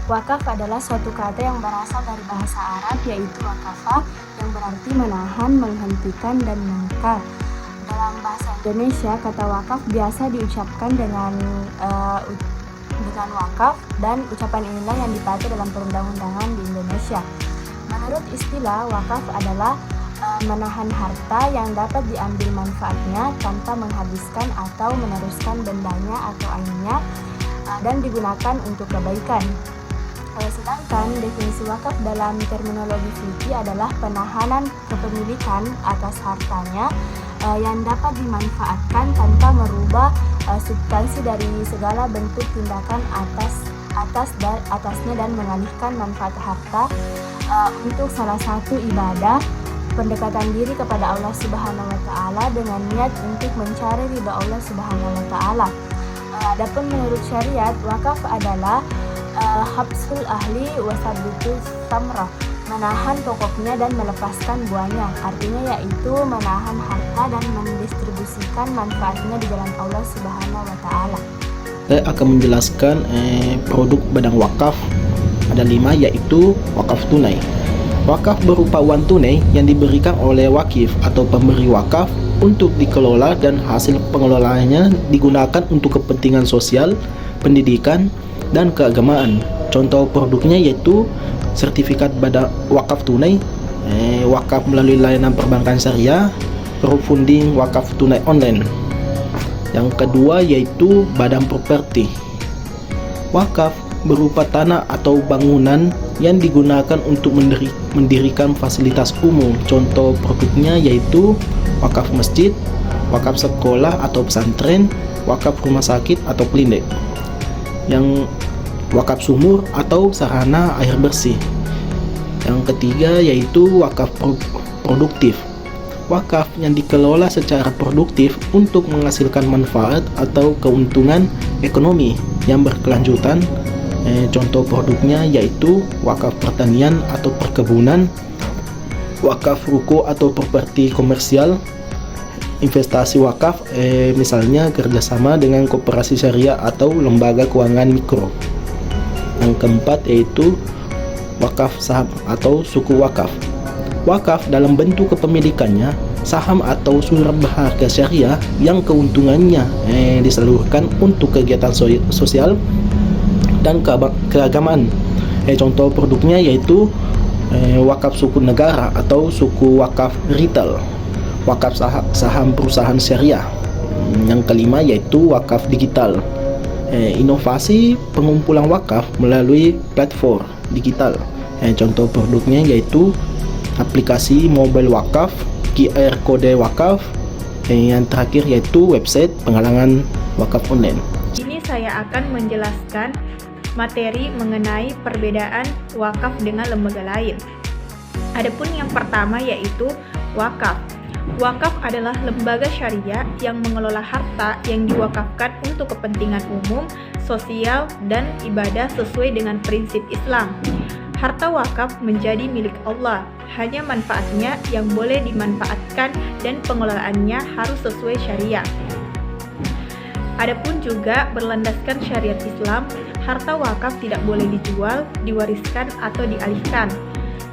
Wakaf adalah suatu kata yang berasal dari bahasa Arab yaitu waqafa yang berarti menahan, menghentikan, dan mengikat. Dalam bahasa Indonesia, kata wakaf biasa diucapkan dengan wakaf, dan ucapan inilah yang dipakai dalam perundang-undangan di Indonesia. Menurut istilah, wakaf adalah menahan harta yang dapat diambil manfaatnya tanpa menghabiskan atau meneruskan bendanya atau ainnya dan digunakan untuk kebaikan. Sedangkan definisi wakaf dalam terminologi fikih adalah penahanan kepemilikan atas hartanya yang dapat dimanfaatkan tanpa merubah substansi dari segala bentuk tindakan atasnya dan mengalihkan manfaat harta untuk salah satu ibadah, pendekatan diri kepada Allah Subhanahu wa taala dengan niat untuk mencari ridha Allah Subhanahu wa taala. Adapun menurut syariat, wakaf adalah habsul ahli wasabutus samrah, menahan pokoknya dan melepaskan buahnya. Artinya yaitu menahan harta dan mendistribusikan manfaatnya di jalan Allah Subhanahu wa taala. Saya akan menjelaskan produk badan wakaf. Ada 5, yaitu wakaf tunai. Wakaf berupa uang tunai yang diberikan oleh wakif atau pemberi wakaf untuk dikelola dan hasil pengelolaannya digunakan untuk kepentingan sosial, pendidikan, dan keagamaan. Contoh produknya yaitu sertifikat badan wakaf tunai, wakaf melalui layanan perbankan syariah, crowdfunding wakaf tunai online. Yang kedua yaitu badan properti. Wakaf berupa tanah atau bangunan yang digunakan untuk mendirikan fasilitas umum. Contoh produknya yaitu wakaf masjid, wakaf sekolah atau pesantren, wakaf rumah sakit atau klinik. Yang wakaf sumur atau sarana air bersih. Yang ketiga yaitu wakaf produktif. Wakaf yang dikelola secara produktif untuk menghasilkan manfaat atau keuntungan ekonomi yang berkelanjutan. Contoh produknya yaitu wakaf pertanian atau perkebunan, wakaf ruko atau properti komersial, investasi wakaf, misalnya kerjasama dengan koperasi syariah atau lembaga keuangan mikro. Yang keempat yaitu wakaf saham atau suku wakaf. Wakaf dalam bentuk kepemilikannya saham atau surat berharga syariah yang keuntungannya disalurkan untuk kegiatan sosial dan keagamaan. Contoh produknya yaitu wakaf suku negara atau suku wakaf retail, wakaf saham perusahaan syariah. Yang kelima yaitu wakaf digital, inovasi pengumpulan wakaf melalui platform digital. Contoh produknya yaitu aplikasi mobile wakaf, QR kode wakaf. Yang terakhir yaitu website penggalangan wakaf online. Ini saya akan menjelaskan materi mengenai perbedaan wakaf dengan lembaga lain. Adapun yang pertama yaitu wakaf. Wakaf adalah lembaga syariah yang mengelola harta yang diwakafkan untuk kepentingan umum, sosial, dan ibadah sesuai dengan prinsip Islam. Harta wakaf menjadi milik Allah, hanya manfaatnya yang boleh dimanfaatkan dan pengelolaannya harus sesuai syariah. Adapun juga berlandaskan syariat Islam, harta wakaf tidak boleh dijual, diwariskan, atau dialihkan.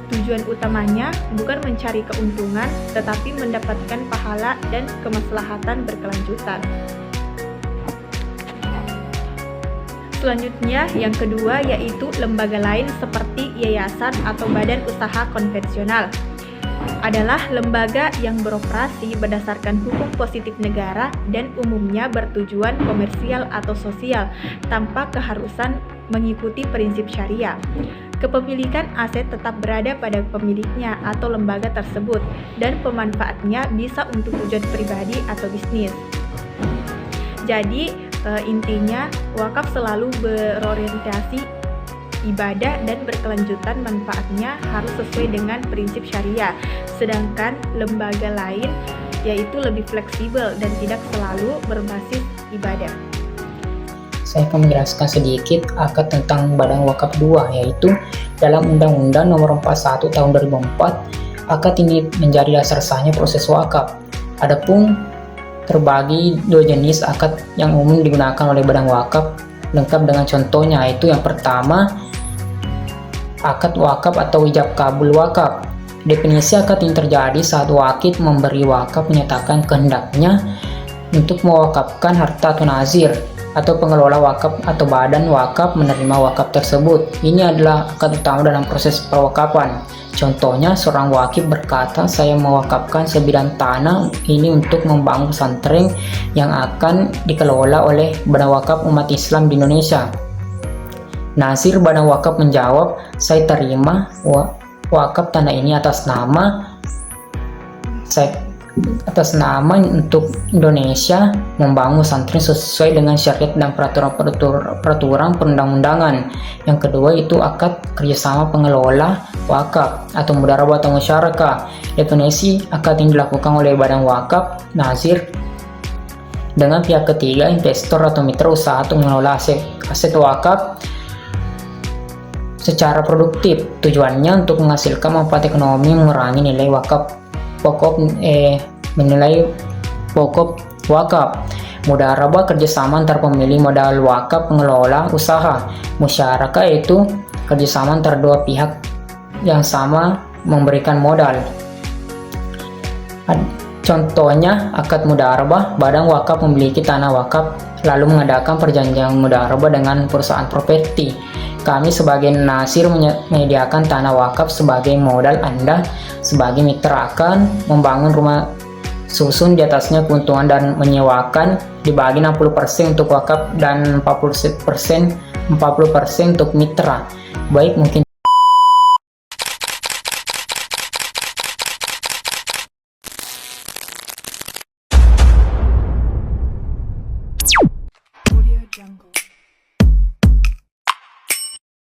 Tujuan utamanya bukan mencari keuntungan, tetapi mendapatkan pahala dan kemaslahatan berkelanjutan. Selanjutnya, yang kedua yaitu lembaga lain seperti yayasan atau badan usaha konvensional. Adalah lembaga yang beroperasi berdasarkan hukum positif negara dan umumnya bertujuan komersial atau sosial tanpa keharusan mengikuti prinsip syariah. Kepemilikan aset tetap berada pada pemiliknya atau lembaga tersebut dan pemanfaatnya bisa untuk tujuan pribadi atau bisnis. Jadi intinya wakaf selalu berorientasi ibadah dan berkelanjutan manfaatnya harus sesuai dengan prinsip syariah. Sedangkan lembaga lain yaitu lebih fleksibel dan tidak selalu berbasis ibadah. Saya akan menjelaskan sedikit akad tentang Badan Wakaf 2, yaitu dalam Undang-Undang Nomor 41 Tahun 2004, akad ini menjadi dasar sahnya proses wakaf. Adapun terbagi dua jenis akad yang umum digunakan oleh badan wakaf, lengkap dengan contohnya, yaitu yang pertama akad wakaf atau ijab kabul wakaf. Definisi akad ini terjadi saat wakil memberi wakaf menyatakan kehendaknya untuk mewakafkan harta atau nazir, atau pengelola wakaf atau badan wakaf menerima wakaf tersebut. Ini adalah akad utama dalam proses perwakapan. Contohnya, seorang wakil berkata, saya mewakafkan sebidang tanah ini untuk membangun pesantren yang akan dikelola oleh Badan Wakaf Umat Islam di Indonesia. Nazir Badan Wakaf menjawab, saya terima wakaf tanah ini atas nama untuk Indonesia membangun pesantren sesuai dengan syariat dan peraturan perundang-undangan. Yang kedua itu akad kerjasama pengelola wakaf atau mudharabah atau musyarakah. Definisi akad ini dilakukan oleh badan wakaf, nazir, dengan pihak ketiga, investor atau mitra usaha untuk mengelola aset wakaf secara produktif. Tujuannya untuk menghasilkan manfaat ekonomi, mengurangi nilai pokok wakaf. Mudharabah kerjasama antar pemilik modal wakaf pengelola usaha. Musyarakah itu kerjasama antar dua pihak yang sama memberikan modal. Contohnya akad mudharabah, badan wakaf memiliki tanah wakaf lalu mengadakan perjanjian mudharabah dengan perusahaan properti. Kami sebagai nasir menyediakan tanah wakaf sebagai modal, Anda sebagai mitra akan membangun rumah susun, di atasnya keuntungan dan menyewakan dibagi 60% untuk wakaf dan 40% untuk mitra. Baik, mungkin